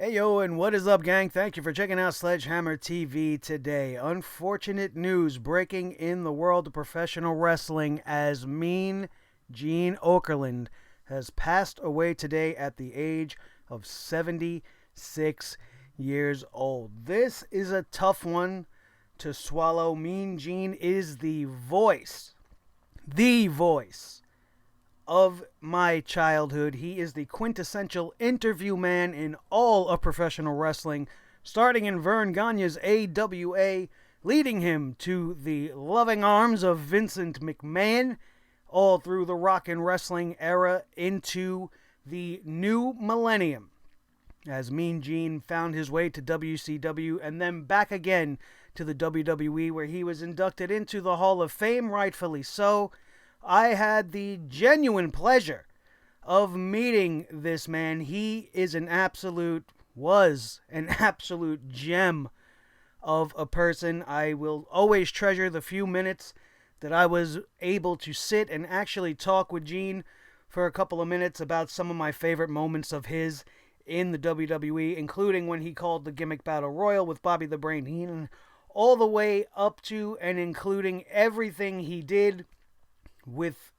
Hey yo, and what is up, gang? Thank you for checking out Sledgehammer TV today. Unfortunate news breaking in the world of professional wrestling as Mean Gene Okerlund has passed away today at the age of 76 years old. This is a tough one to swallow. Mean Gene is the voice of my childhood. He is the quintessential interview man in all of professional wrestling, starting in Vern Gagne's AWA, leading him to the loving arms of Vincent McMahon, all through the rock and wrestling era into the new millennium, as Mean Gene found his way to WCW and then back again to the WWE, where he was inducted into the Hall of Fame, rightfully so. I had the genuine pleasure of meeting this man. He is was an absolute gem of a person. I will always treasure the few minutes that I was able to sit and actually talk with Gene for a couple of minutes about some of my favorite moments of his in the WWE, including when he called the Gimmick Battle Royal with Bobby the Brain Heenan, all the way up to and including everything he did with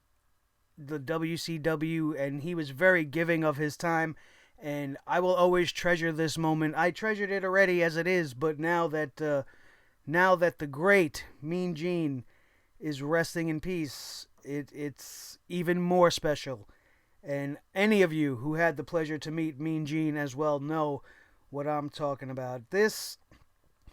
the WCW, and he was very giving of his time, and I will always treasure this moment. I treasured it already as it is, but now that the great Mean Gene is resting in peace, it's even more special. And any of you who had the pleasure to meet Mean Gene as well know what I'm talking about. This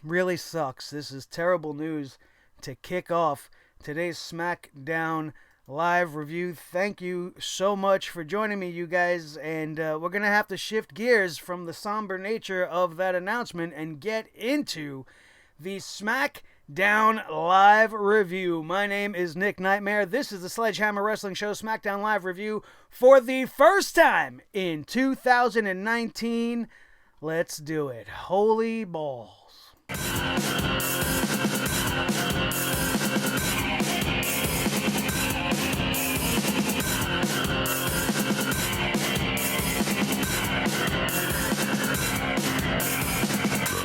really sucks. This is terrible news to kick off today's SmackDown live review. Thank you so much for joining me, you guys, and we're gonna have to shift gears from the somber nature of that announcement and get into the SmackDown live review. My name is Nick Nightmare. This is the Sledgehammer Wrestling Show SmackDown live review for the first time in 2019. Let's do it. Holy balls.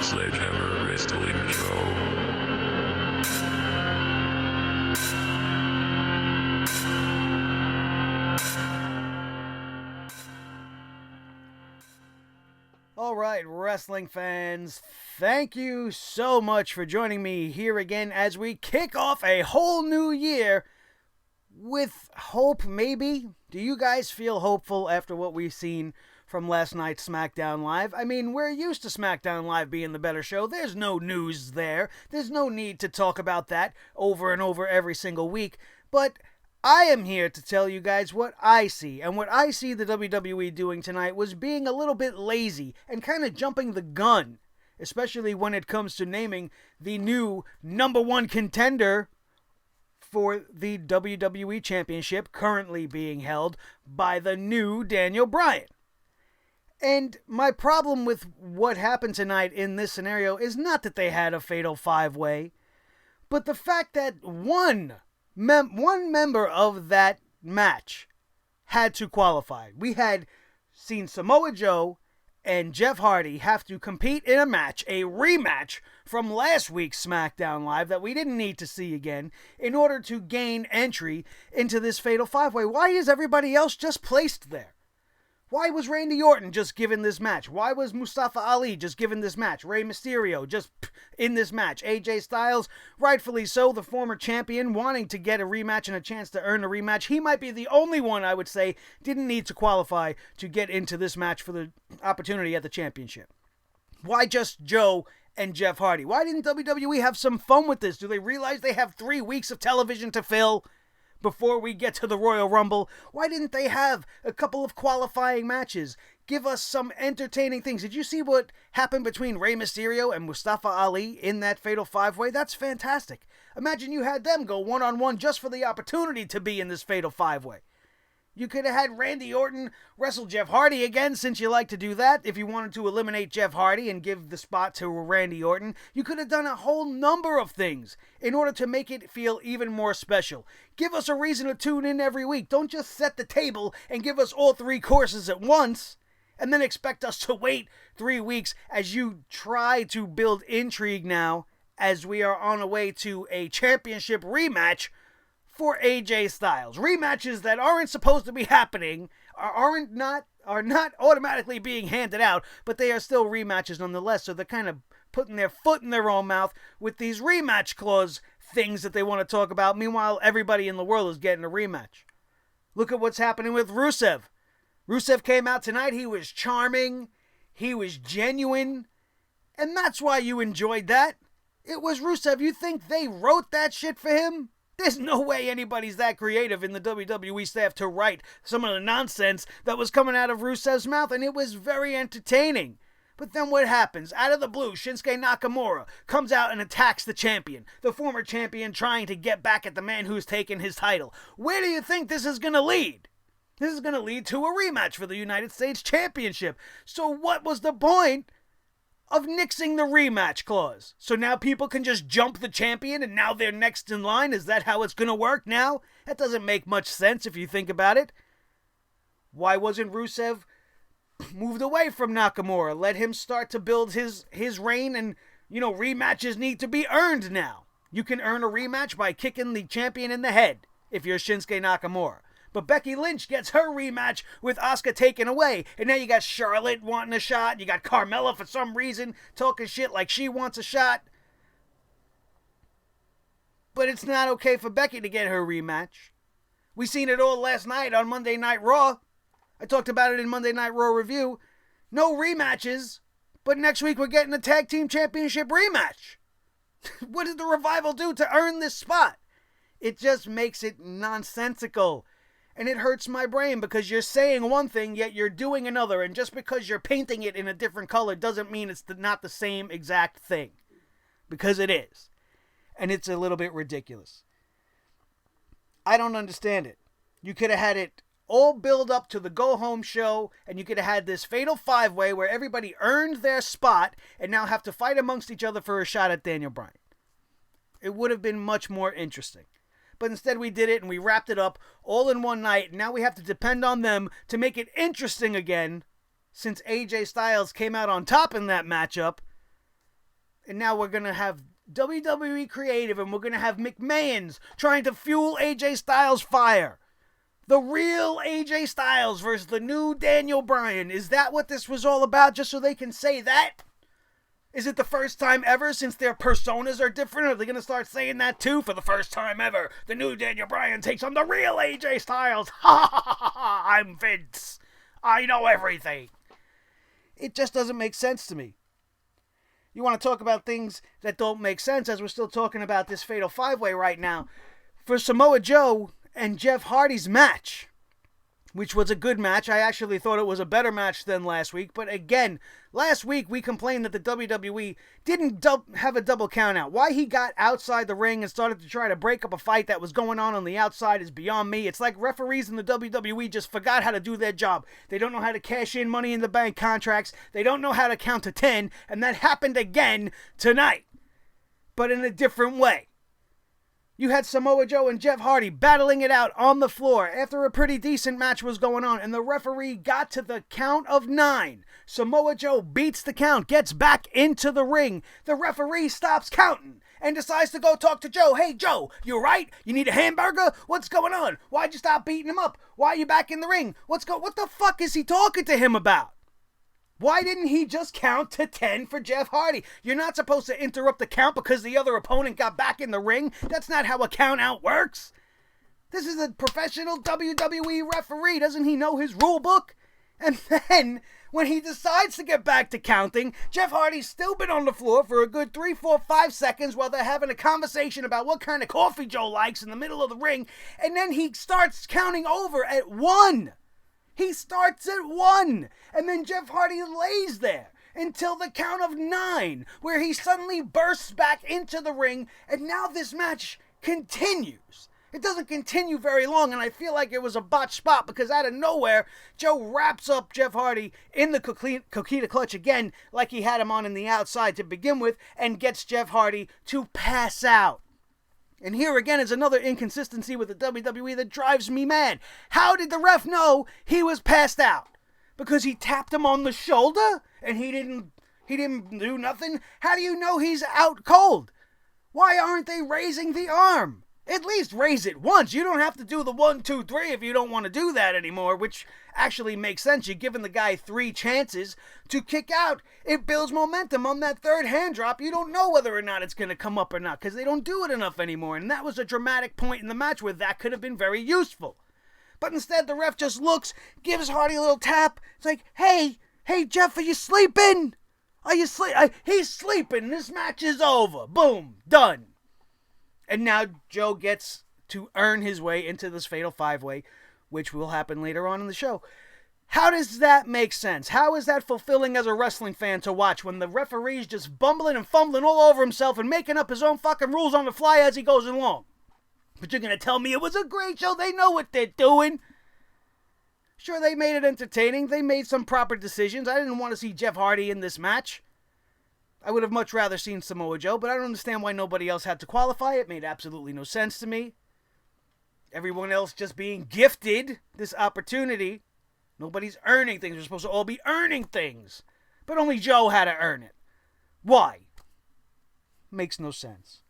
Sledgehammer Wrestling Show. All right, wrestling fans, thank you so much for joining me here again as we kick off a whole new year with hope, maybe. Do you guys feel hopeful after what we've seen from last night's SmackDown Live? I mean, we're used to SmackDown Live being the better show. There's no news there. There's no need to talk about that over and over every single week. But I am here to tell you guys what I see. And what I see the WWE doing tonight was being a little bit lazy and kind of jumping the gun, especially when it comes to naming the new number one contender for the WWE Championship, currently being held by the new Daniel Bryan. And my problem with what happened tonight in this scenario is not that they had a fatal five-way, but the fact that one member of that match had to qualify. We had seen Samoa Joe and Jeff Hardy have to compete in a match, a rematch from last week's SmackDown Live that we didn't need to see again, in order to gain entry into this fatal five-way. Why is everybody else just placed there? Why was Randy Orton just given this match? Why was Mustafa Ali just given this match? Rey Mysterio just in this match? AJ Styles, rightfully so, the former champion, wanting to get a rematch and a chance to earn a rematch. He might be the only one, I would say, didn't need to qualify to get into this match for the opportunity at the championship. Why just Joe and Jeff Hardy? Why didn't WWE have some fun with this? Do they realize they have 3 weeks of television to fill before we get to the Royal Rumble? Why didn't they have a couple of qualifying matches? Give us some entertaining things. Did you see what happened between Rey Mysterio and Mustafa Ali in that fatal five-way? That's fantastic. Imagine you had them go one-on-one just for the opportunity to be in this fatal five-way. You could have had Randy Orton wrestle Jeff Hardy again, since you like to do that. If you wanted to eliminate Jeff Hardy and give the spot to Randy Orton, you could have done a whole number of things in order to make it feel even more special. Give us a reason to tune in every week. Don't just set the table and give us all 3 courses at once, and then expect us to wait 3 weeks as you try to build intrigue now as we are on the way to a championship rematch for AJ Styles. Rematches that aren't supposed to be happening, are not automatically being handed out, but they are still rematches nonetheless. So they're kind of putting their foot in their own mouth with these rematch clause things that they want to talk about. Meanwhile, everybody in the world is getting a rematch. Look at what's happening with Rusev. Rusev came out tonight. He was charming. He was genuine. And that's why you enjoyed that. It was Rusev. You think they wrote that shit for him? There's no way anybody's that creative in the WWE staff to write some of the nonsense that was coming out of Rusev's mouth, and it was very entertaining. But then what happens? Out of the blue, Shinsuke Nakamura comes out and attacks the champion, the former champion trying to get back at the man who's taken his title. Where do you think this is going to lead? This is going to lead to a rematch for the United States Championship. So what was the point of nixing the rematch clause? So now people can just jump the champion and now they're next in line? Is that how it's going to work now? That doesn't make much sense if you think about it. Why wasn't Rusev moved away from Nakamura? Let him start to build his reign, and, rematches need to be earned now. You can earn a rematch by kicking the champion in the head if you're Shinsuke Nakamura. But Becky Lynch gets her rematch with Asuka taken away. And now you got Charlotte wanting a shot. You got Carmella for some reason talking shit like she wants a shot. But it's not okay for Becky to get her rematch. We seen it all last night on Monday Night Raw. I talked about it in Monday Night Raw review. No rematches, but next week we're getting a tag team championship rematch. What did the Revival do to earn this spot? It just makes it nonsensical. And it hurts my brain because you're saying one thing, yet you're doing another. And just because you're painting it in a different color doesn't mean it's not the same exact thing. Because it is. And it's a little bit ridiculous. I don't understand it. You could have had it all build up to the go-home show, and you could have had this fatal five-way where everybody earned their spot and now have to fight amongst each other for a shot at Daniel Bryan. It would have been much more interesting. But instead we did it and we wrapped it up all in one night. And now we have to depend on them to make it interesting again, since AJ Styles came out on top in that matchup. And now we're going to have WWE Creative, and we're going to have McMahon's trying to fuel AJ Styles' fire. The real AJ Styles versus the new Daniel Bryan. Is that what this was all about, just so they can say that? Is it the first time ever since their personas are different? Are they going to start saying that too? For the first time ever, the new Daniel Bryan takes on the real AJ Styles. Ha ha ha ha ha! I'm Vince. I know everything. It just doesn't make sense to me. You want to talk about things that don't make sense, as we're still talking about this Fatal 5-Way right now. For Samoa Joe and Jeff Hardy's match, which was a good match. I actually thought it was a better match than last week. But again, last week we complained that the WWE didn't have a double count out. Why he got outside the ring and started to try to break up a fight that was going on the outside is beyond me. It's like referees in the WWE just forgot how to do their job. They don't know how to cash in Money in the Bank contracts. They don't know how to count to 10. And that happened again tonight, but in a different way. You had Samoa Joe and Jeff Hardy battling it out on the floor after a pretty decent match was going on, and the referee got to the count of 9. Samoa Joe beats the count, gets back into the ring. The referee stops counting and decides to go talk to Joe. Hey, Joe, you right? You need a hamburger? What's going on? Why'd you stop beating him up? Why are you back in the ring? What the fuck is he talking to him about? Why didn't he just count to 10 for Jeff Hardy? You're not supposed to interrupt the count because the other opponent got back in the ring. That's not how a count out works. This is a professional WWE referee. Doesn't he know his rule book? And then, when he decides to get back to counting, Jeff Hardy's still been on the floor for a good 3, 4, 5 seconds while they're having a conversation about what kind of coffee Joe likes in the middle of the ring. And then he starts counting over at 1. He starts at 1, and then Jeff Hardy lays there until the count of 9, where he suddenly bursts back into the ring, and now this match continues. It doesn't continue very long, and I feel like it was a botched spot, because out of nowhere, Joe wraps up Jeff Hardy in the Coquina Clutch again, like he had him on in the outside to begin with, and gets Jeff Hardy to pass out. And here again is another inconsistency with the WWE that drives me mad. How did the ref know he was passed out? Because he tapped him on the shoulder and he didn't do nothing? How do you know he's out cold? Why aren't they raising the arm? At least raise it once. You don't have to do the 1, 2, 3 if you don't want to do that anymore, which actually makes sense. You're giving the guy 3 chances to kick out. It builds momentum on that third hand drop. You don't know whether or not it's going to come up or not because they don't do it enough anymore. And that was a dramatic point in the match where that could have been very useful. But instead, the ref just looks, gives Hardy a little tap. It's like, hey, Jeff, are you sleeping? Are you he's sleeping. This match is over. Boom. Done. And now Joe gets to earn his way into this Fatal 5-Way, which will happen later on in the show. How does that make sense? How is that fulfilling as a wrestling fan to watch when the referee's just bumbling and fumbling all over himself and making up his own fucking rules on the fly as he goes along? But you're going to tell me it was a great show. They know what they're doing. Sure, they made it entertaining. They made some proper decisions. I didn't want to see Jeff Hardy in this match. I would have much rather seen Samoa Joe, but I don't understand why nobody else had to qualify. It made absolutely no sense to me. Everyone else just being gifted this opportunity. Nobody's earning things. We're supposed to all be earning things. But only Joe had to earn it. Why? Makes no sense.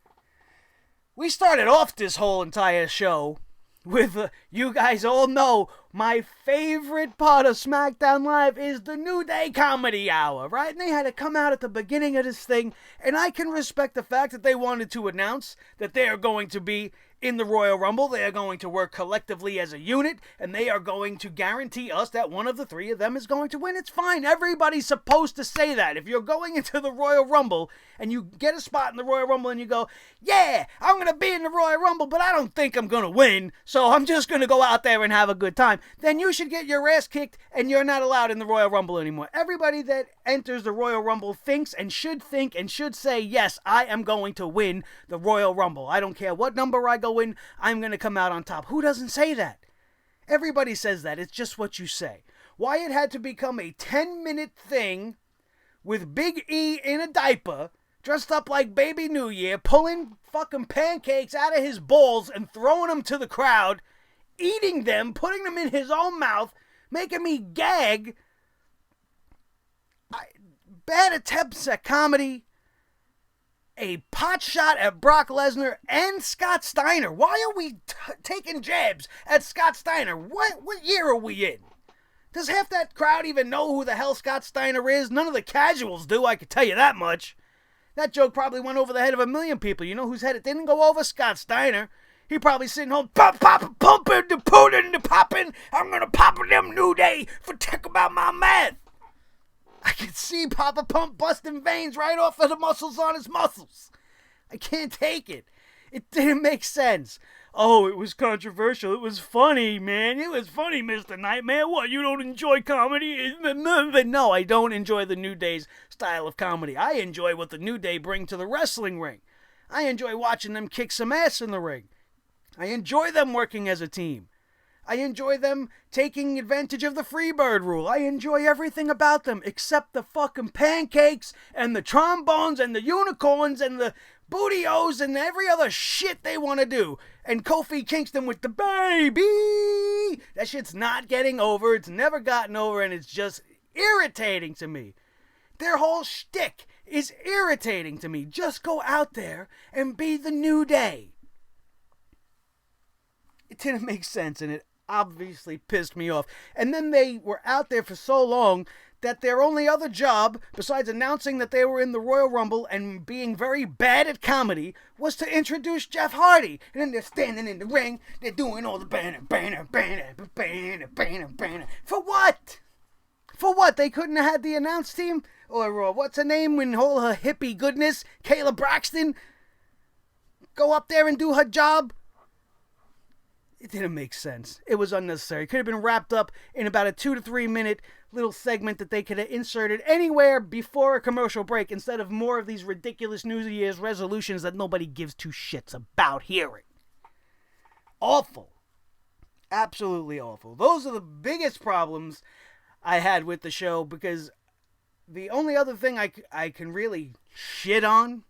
We started off this whole entire show with, you guys all know, my favorite part of SmackDown Live is the New Day Comedy Hour, right? And they had to come out at the beginning of this thing, and I can respect the fact that they wanted to announce that they are going to be in the Royal Rumble. They are going to work collectively as a unit, and they are going to guarantee us that one of the 3 of them is going to win. It's fine. Everybody's supposed to say that. If you're going into the Royal Rumble and you get a spot in the Royal Rumble and you go, yeah, I'm going to be in the Royal Rumble, but I don't think I'm going to win, so I'm just going to go out there and have a good time, then you should get your ass kicked and you're not allowed in the Royal Rumble anymore. Everybody that enters the Royal Rumble thinks and should say, yes, I am going to win the Royal Rumble. I don't care what number I go in, I'm going to come out on top. Who doesn't say that? Everybody says that. It's just what you say. Why it had to become a 10-minute thing with Big E in a diaper, dressed up like Baby New Year, pulling fucking pancakes out of his balls and throwing them to the crowd, eating them, putting them in his own mouth, making me gag. Bad attempts at comedy. A pot shot at Brock Lesnar and Scott Steiner. Why are we taking jabs at Scott Steiner? What year are we in? Does half that crowd even know who the hell Scott Steiner is? None of the casuals do, I can tell you that much. That joke probably went over the head of 1 million people. You know whose head it didn't go over? Scott Steiner. He probably sitting home, pumping, the pulling, the popping. I'm gonna pop them New Day for talk about my math. I can see Papa Pump busting veins right off of the muscles on his muscles. I can't take it. It didn't make sense. Oh, it was controversial. It was funny, man. It was funny, Mr. Nightmare. What, you don't enjoy comedy? No, I don't enjoy the New Day's style of comedy. I enjoy what the New Day bring to the wrestling ring. I enjoy watching them kick some ass in the ring. I enjoy them working as a team. I enjoy them taking advantage of the Freebird rule. I enjoy everything about them except the fucking pancakes and the trombones and the unicorns and the booty-os and every other shit they want to do. And Kofi Kingston with the baby. That shit's not getting over. It's never gotten over, and it's just irritating to me. Their whole shtick is irritating to me. Just go out there and be the New Day. It didn't make sense, and it obviously pissed me off. And then they were out there for so long that their only other job, besides announcing that they were in the Royal Rumble and being very bad at comedy, was to introduce Jeff Hardy. And then they're standing in the ring, they're doing all the banner. For what? For what? They couldn't have had the announce team? Or what's her name when all her hippie goodness, Kayla Braxton, go up there and do her job? It didn't make sense. It was unnecessary. It could have been wrapped up in about a 2 to 3 minute little segment that they could have inserted anywhere before a commercial break instead of more of these ridiculous New Year's resolutions that nobody gives two shits about hearing. Awful. Absolutely awful. Those are the biggest problems I had with the show, because the only other thing I can really shit on,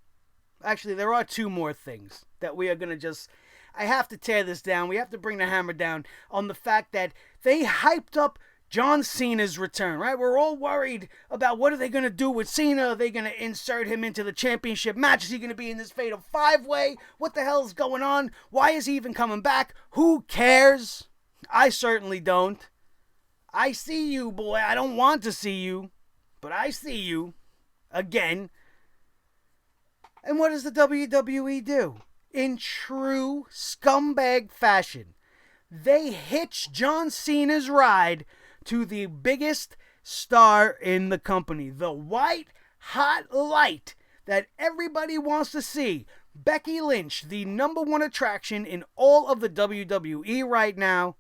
actually there are 2 more things that we are going to just... I have to tear this down. We have to bring the hammer down on the fact that they hyped up John Cena's return, right? We're all worried about what are they going to do with Cena? Are they going to insert him into the championship match? Is he going to be in this fatal 5-way? What the hell's going on? Why is he even coming back? Who cares? I certainly don't. I see you, boy. I don't want to see you, but I see you again. And what does the WWE do? In true scumbag fashion, they hitch John Cena's ride to the biggest star in the company. The white hot light that everybody wants to see. Becky Lynch, the number one attraction in all of the WWE right now,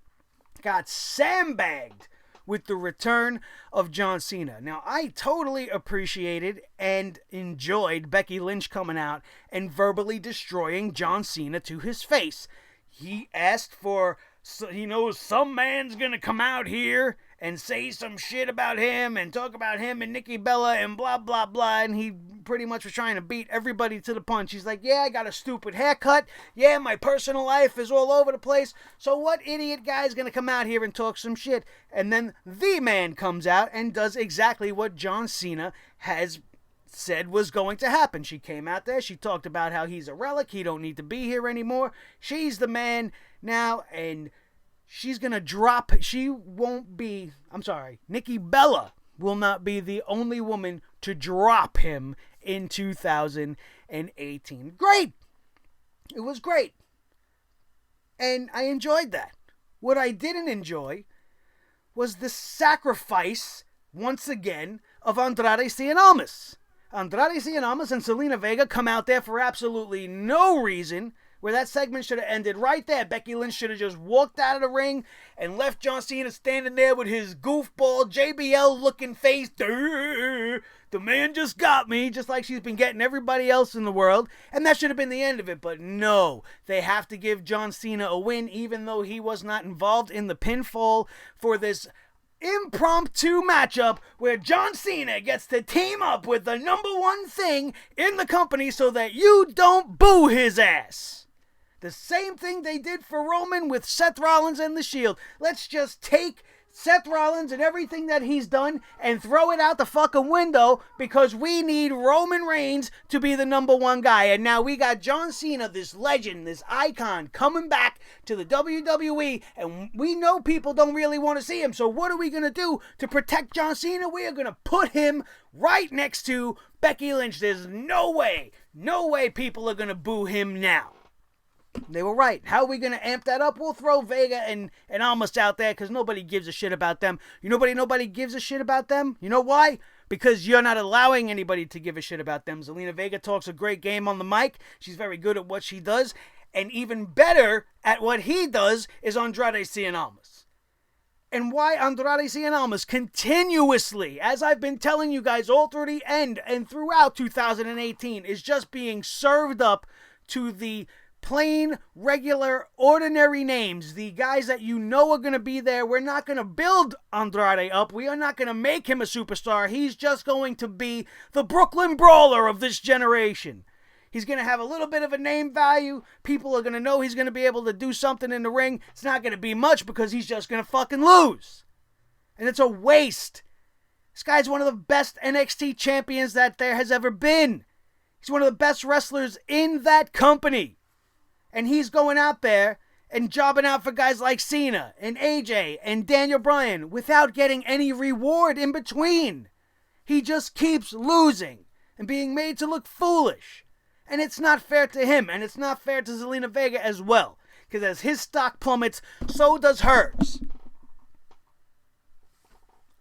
got sandbagged with the return of John Cena. Now, I totally appreciated and enjoyed Becky Lynch coming out and verbally destroying John Cena to his face. He asked for, he knows some man's gonna come out here and say some shit about him and talk about him and Nikki Bella and blah, blah, blah. And he pretty much was trying to beat everybody to the punch. He's like, yeah, I got a stupid haircut. Yeah, my personal life is all over the place. So what idiot guy's going to come out here and talk some shit? And then the man comes out and does exactly what John Cena has said was going to happen. She came out there. She talked about how he's a relic. He don't need to be here anymore. She's the man now, and she's going to drop. She won't be, Nikki Bella will not be the only woman to drop him in 2018. Great. It was great. And I enjoyed that. What I didn't enjoy was the sacrifice, once again, of Andrade Cien Almas. Andrade Cien Almas and Zelina Vega come out there for absolutely no reason, where that segment should have ended right there. Becky Lynch should have just walked out of the ring and left John Cena standing there with his goofball JBL-looking face. The man just got me, just like she's been getting everybody else in the world. And that should have been the end of it. But no, they have to give John Cena a win, even though he was not involved in the pinfall for this impromptu matchup where John Cena gets to team up with the number one thing in the company so that you don't boo his ass. The same thing they did for Roman with Seth Rollins and The Shield. Let's just take Seth Rollins and everything that he's done and throw it out the fucking window because we need Roman Reigns to be the number one guy. And now we got John Cena, this legend, this icon, coming back to the WWE, and we know people don't really want to see him. So what are we going to do to protect John Cena? We are going to put him right next to Becky Lynch. There's no way people are going to boo him now. They were right. How are we going to amp that up? We'll throw Vega and Almas out there because nobody gives a shit about them. You know nobody gives a shit about them? You know why? Because you're not allowing anybody to give a shit about them. Zelina Vega talks a great game on the mic. She's very good at what she does. And even better at what he does is Andrade Cien Almas. And why Andrade Cien Almas continuously, as I've been telling you guys all through the end and throughout 2018, is just being served up to the plain, regular, ordinary names, the guys that you know are going to be there. We're not going to build Andrade up. We are not going to make him a superstar. He's just going to be the Brooklyn Brawler of this generation. He's going to have a little bit of a name value. People are going to know he's going to be able to do something in the ring. It's not going to be much because he's just going to fucking lose. And it's a waste. This guy's one of the best NXT champions that there has ever been. He's one of the best wrestlers in that company. And he's going out there and jobbing out for guys like Cena and AJ and Daniel Bryan without getting any reward in between. He just keeps losing and being made to look foolish. And it's not fair to him, and it's not fair to Zelina Vega as well. Because as his stock plummets, so does hers.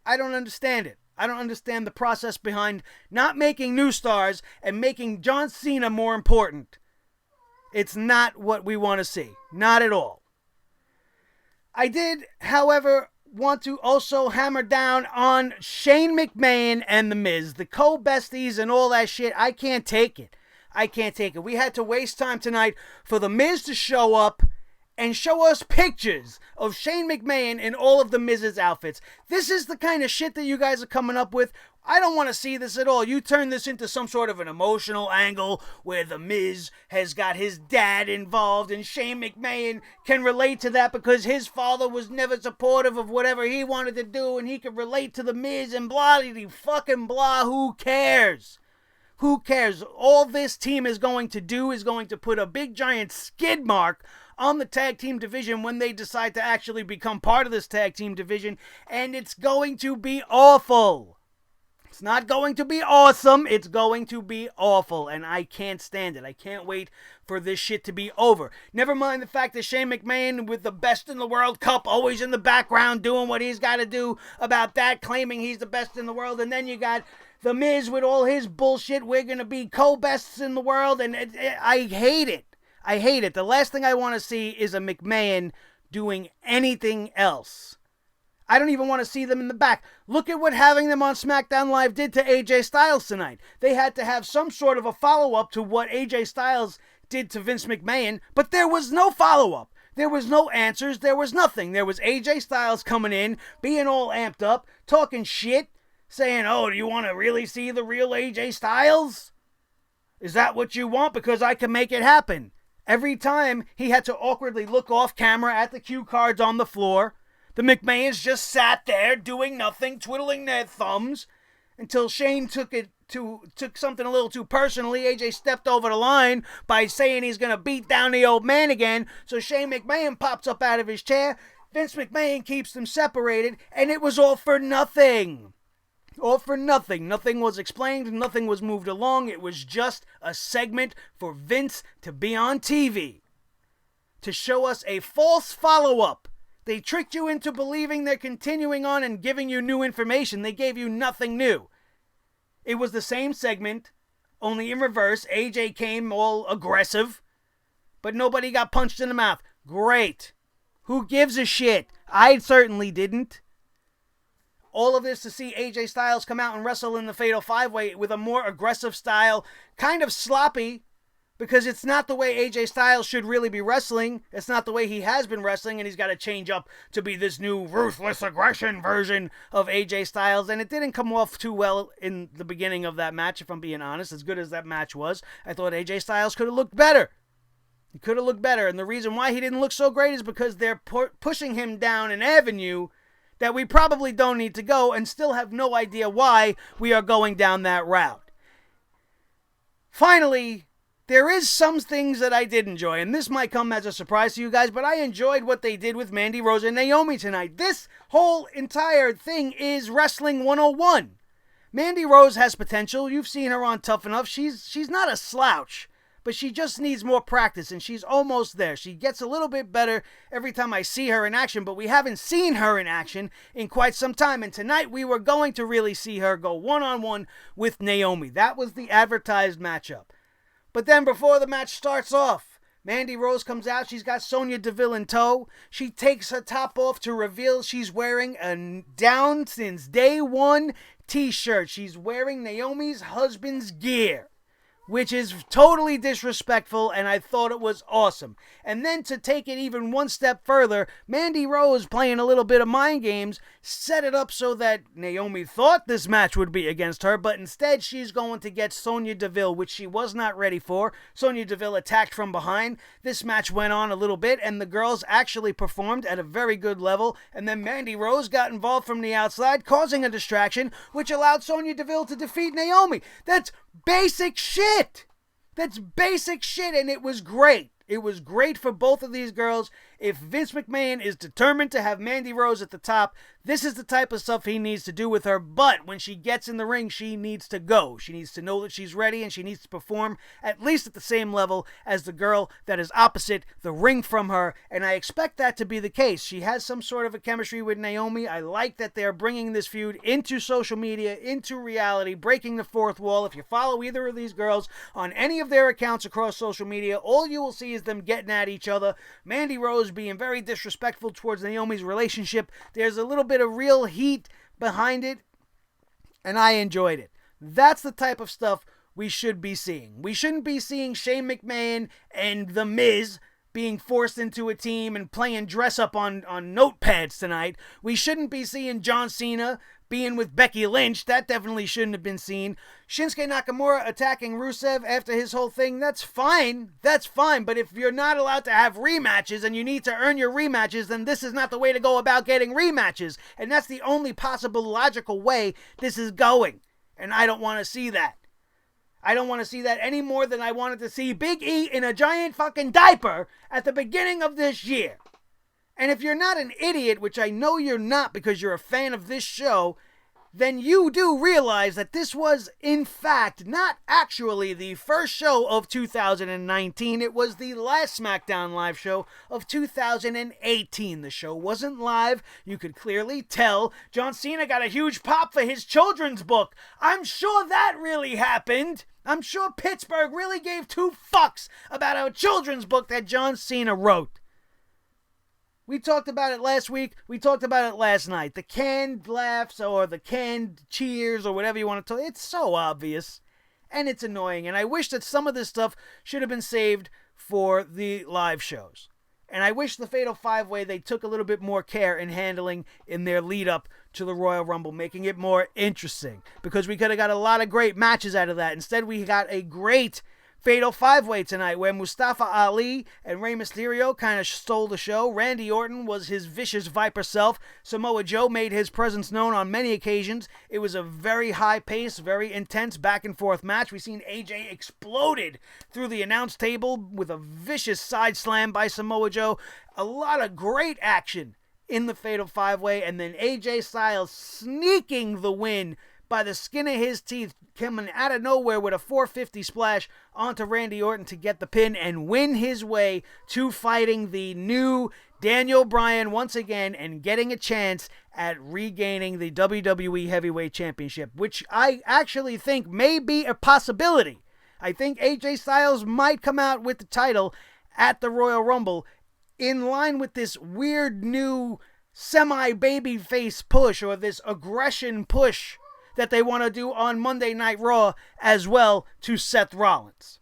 I don't understand it. I don't understand the process behind not making new stars and making John Cena more important. It's not what we want to see. Not at all. I did, however, want to also hammer down on Shane McMahon and The Miz. The co-besties and all that shit. I can't take it. We had to waste time tonight for The Miz to show up and show us pictures of Shane McMahon in all of the Miz's outfits. This is the kind of shit that you guys are coming up with. I don't want to see this at all. You turn this into some sort of an emotional angle where the Miz has got his dad involved and Shane McMahon can relate to that because his father was never supportive of whatever he wanted to do and he could relate to the Miz and blah, fucking blah. Who cares? Who cares? All this team is going to do is going to put a big giant skid mark on the tag team division when they decide to actually become part of this tag team division, and it's going to be awful. It's not going to be awesome. It's going to be awful, and I can't stand it. I can't wait for this shit to be over. Never mind the fact that Shane McMahon with the best in the world cup always in the background doing what he's got to do about that, claiming he's the best in the world, and then you got The Miz with all his bullshit. We're going to be co-bests in the world, and I hate it. I hate it. The last thing I want to see is a McMahon doing anything else. I don't even want to see them in the back. Look at what having them on SmackDown Live did to AJ Styles tonight. They had to have some sort of a follow-up to what AJ Styles did to Vince McMahon, but there was no follow-up. There was no answers. There was nothing. There was AJ Styles coming in, being all amped up, talking shit, saying, oh, do you want to really see the real AJ Styles? Is that what you want? Because I can make it happen. Every time he had to awkwardly look off camera at the cue cards on the floor, the McMahons just sat there doing nothing, twiddling their thumbs, until Shane took something a little too personally. AJ stepped over the line by saying he's going to beat down the old man again, so Shane McMahon pops up out of his chair. Vince McMahon keeps them separated, and it was all for nothing. All for nothing. Nothing was explained, nothing was moved along. It was just a segment for Vince to be on TV, to show us a false follow-up. They tricked you into believing they're continuing on and giving you new information. They gave you nothing new. It was the same segment, only in reverse. AJ came all aggressive, but nobody got punched in the mouth. Great. Who gives a shit? I certainly didn't. All of this to see AJ Styles come out and wrestle in the Fatal 5-Way with a more aggressive style, kind of sloppy, because it's not the way AJ Styles should really be wrestling. It's not the way he has been wrestling, and he's got to change up to be this new ruthless aggression version of AJ Styles, and it didn't come off too well in the beginning of that match, if I'm being honest. As good as that match was, I thought AJ Styles could have looked better. He could have looked better, and the reason why he didn't look so great is because they're pushing him down an avenue that we probably don't need to go, and still have no idea why we are going down that route. Finally, there is some things that I did enjoy, and this might come as a surprise to you guys, but I enjoyed what they did with Mandy Rose and Naomi tonight. This whole entire thing is Wrestling 101. Mandy Rose has potential. You've seen her on Tough Enough. She's not a slouch, but she just needs more practice, and she's almost there. She gets a little bit better every time I see her in action, but we haven't seen her in action in quite some time, and tonight we were going to really see her go one-on-one with Naomi. That was the advertised matchup. But then before the match starts off, Mandy Rose comes out. She's got Sonya Deville in tow. She takes her top off to reveal she's wearing a down since day one t-shirt. She's wearing Naomi's husband's gear, which is totally disrespectful, and I thought it was awesome. And then to take it even one step further, Mandy Rose, playing a little bit of mind games, set it up so that Naomi thought this match would be against her, but instead she's going to get Sonya Deville, which she was not ready for. Sonya Deville attacked from behind. This match went on a little bit, and the girls actually performed at a very good level, and then Mandy Rose got involved from the outside, causing a distraction, which allowed Sonya Deville to defeat Naomi. That's basic shit. That's basic shit, and it was great. It was great for both of these girls. If Vince McMahon is determined to have Mandy Rose at the top, this is the type of stuff he needs to do with her. But when she gets in the ring, she needs to go. She needs to know that she's ready, and she needs to perform at least at the same level as the girl that is opposite the ring from her. And I expect that to be the case. She has some sort of a chemistry with Naomi. I like that they're bringing this feud into social media, into reality, breaking the fourth wall. If you follow either of these girls on any of their accounts across social media, all you will see is them getting at each other. Mandy Rose being very disrespectful towards Naomi's relationship. There's a little bit of real heat behind it, and I enjoyed it. That's the type of stuff we should be seeing. We shouldn't be seeing Shane McMahon and The Miz being forced into a team and playing dress up on notepads tonight. We shouldn't be seeing John Cena being with Becky Lynch. That definitely shouldn't have been seen. Shinsuke Nakamura attacking Rusev after his whole thing, that's fine. That's fine. But if you're not allowed to have rematches and you need to earn your rematches, then this is not the way to go about getting rematches. And that's the only possible logical way this is going. And I don't want to see that. I don't want to see that any more than I wanted to see Big E in a giant fucking diaper at the beginning of this year. And if you're not an idiot, which I know you're not because you're a fan of this show, then you do realize that this was, in fact, not actually the first show of 2019. It was the last SmackDown live show of 2018. The show wasn't live. You could clearly tell. John Cena got a huge pop for his children's book. I'm sure that really happened. I'm sure Pittsburgh really gave two fucks about a children's book that John Cena wrote. We talked about it last week. We talked about it last night. The canned laughs or the canned cheers or whatever you want to tell. It's so obvious. And it's annoying. And I wish that some of this stuff should have been saved for the live shows. And I wish the Fatal 5-Way they took a little bit more care in handling in their lead up to the Royal Rumble, making it more interesting. Because we could have got a lot of great matches out of that. Instead, we got a great Fatal 5-Way tonight where Mustafa Ali and Rey Mysterio kind of stole the show. Randy Orton was his vicious Viper self. Samoa Joe made his presence known on many occasions. It was a very high-paced, very intense back-and-forth match. We've seen AJ exploded through the announce table with a vicious side slam by Samoa Joe. A lot of great action in the Fatal 5-Way, and then AJ Styles sneaking the win by the skin of his teeth, coming out of nowhere with a 450 splash onto Randy Orton to get the pin and win his way to fighting the new Daniel Bryan once again and getting a chance at regaining the WWE Heavyweight Championship, which I actually think may be a possibility. I think AJ Styles might come out with the title at the Royal Rumble in line with this weird new semi-babyface push or this aggression push that they want to do on Monday Night Raw as well to Seth Rollins.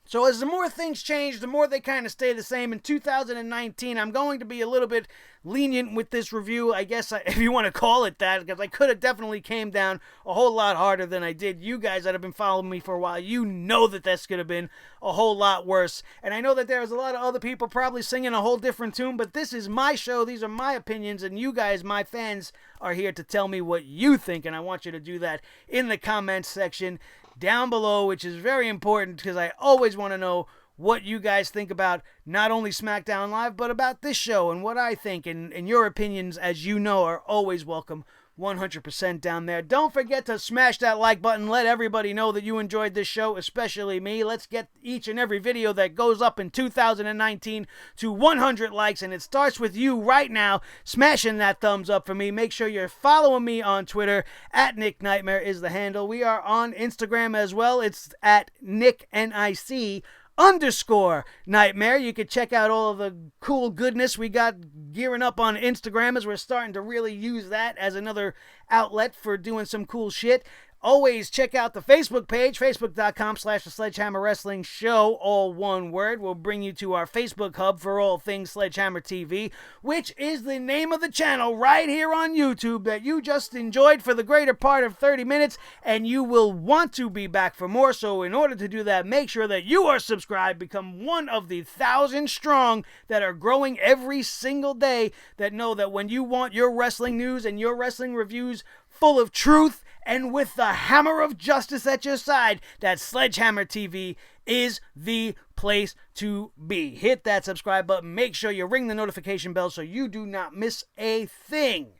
So as the more things change, the more they kind of stay the same. In 2019, I'm going to be a little bit lenient with this review, I guess, if you want to call it that, because I could have definitely came down a whole lot harder than I did. You guys that have been following me for a while, you know that this could have been a whole lot worse. And I know that there's a lot of other people probably singing a whole different tune, but this is my show, these are my opinions, and you guys, my fans, are here to tell me what you think, and I want you to do that in the comments section down below, which is very important because I always want to know what you guys think about not only SmackDown Live, but about this show and what I think. And your opinions, as you know, are always welcome 100% down there. Don't forget to smash that like button. Let everybody know that you enjoyed this show, especially me. Let's get each and every video that goes up in 2019 to 100 likes. And it starts with you right now, smashing that thumbs up for me. Make sure you're following me on Twitter. At Nick Nightmare is the handle. We are on Instagram as well. It's at Nick, N-I-C _Nightmare. You can check out all of the cool goodness we got gearing up on Instagram as we're starting to really use that as another outlet for doing some cool shit. Always check out the Facebook page, facebook.com/The Sledgehammer Wrestling Show, all one word. We'll bring you to our Facebook hub for all things Sledgehammer TV, which is the name of the channel right here on YouTube that you just enjoyed for the greater part of 30 minutes, and you will want to be back for more. So in order to do that, make sure that you are subscribed, become one of the 1,000 strong that are growing every single day, that know that when you want your wrestling news and your wrestling reviews full of truth and with the hammer of justice at your side, that Sledgehammer TV is the place to be. Hit that subscribe button. Make sure you ring the notification bell so you do not miss a thing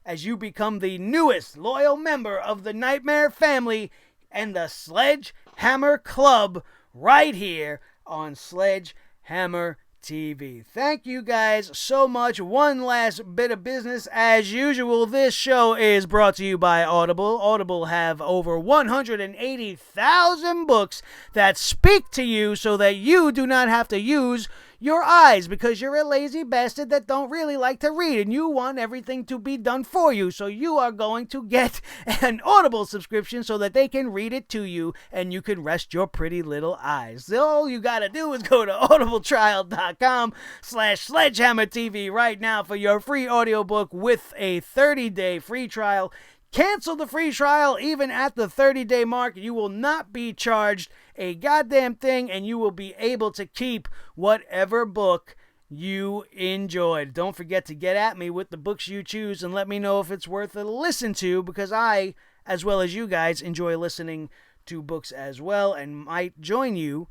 as you become the newest loyal member of the Nightmare family and the Sledgehammer Club right here on Sledgehammer TV. Thank you guys so much. One last bit of business. As usual, this show is brought to you by Audible. Audible have over 180,000 books that speak to you so that you do not have to use your eyes because you're a lazy bastard that don't really like to read and you want everything to be done for you. So you are going to get an Audible subscription so that they can read it to you and you can rest your pretty little eyes. So all you got to do is go to audibletrial.com/sledgehammertv right now for your free audiobook with a 30-day free trial. Cancel the free trial even at the 30-day mark. You will not be charged a goddamn thing, and you will be able to keep whatever book you enjoyed. Don't forget to get at me with the books you choose and let me know if it's worth a listen to, because I, as well as you guys, enjoy listening to books as well and might join you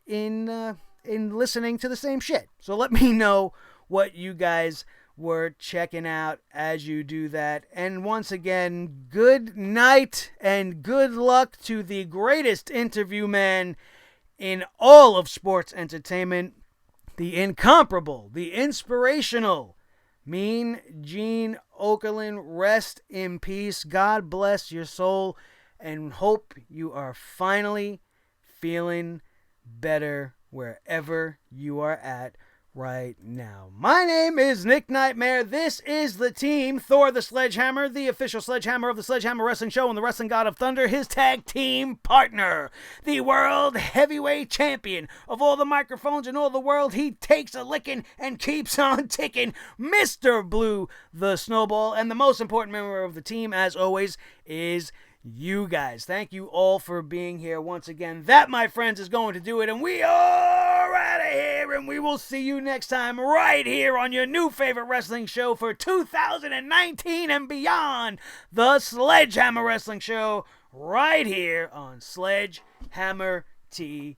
in listening to the same shit. So let me know what you guys were checking out as you do that. And once again, good night and good luck to the greatest interview man in all of sports entertainment, the incomparable, the inspirational Mean Gene Okerlund. Rest in peace. God bless your soul, and hope you are finally feeling better wherever you are at right now. My name is Nick Nightmare. This is the team, Thor the Sledgehammer, the official sledgehammer of the Sledgehammer Wrestling Show and the Wrestling God of Thunder, his tag team partner, the world heavyweight champion of all the microphones in all the world. He takes a licking and keeps on ticking, Mr. Blue the Snowball. And the most important member of the team, as always, is you guys. Thank you all for being here once again. That, my friends, is going to do it, and we are out of here, and we will see you next time right here on your new favorite wrestling show for 2019 and beyond, the Sledgehammer Wrestling Show, right here on Sledgehammer TV.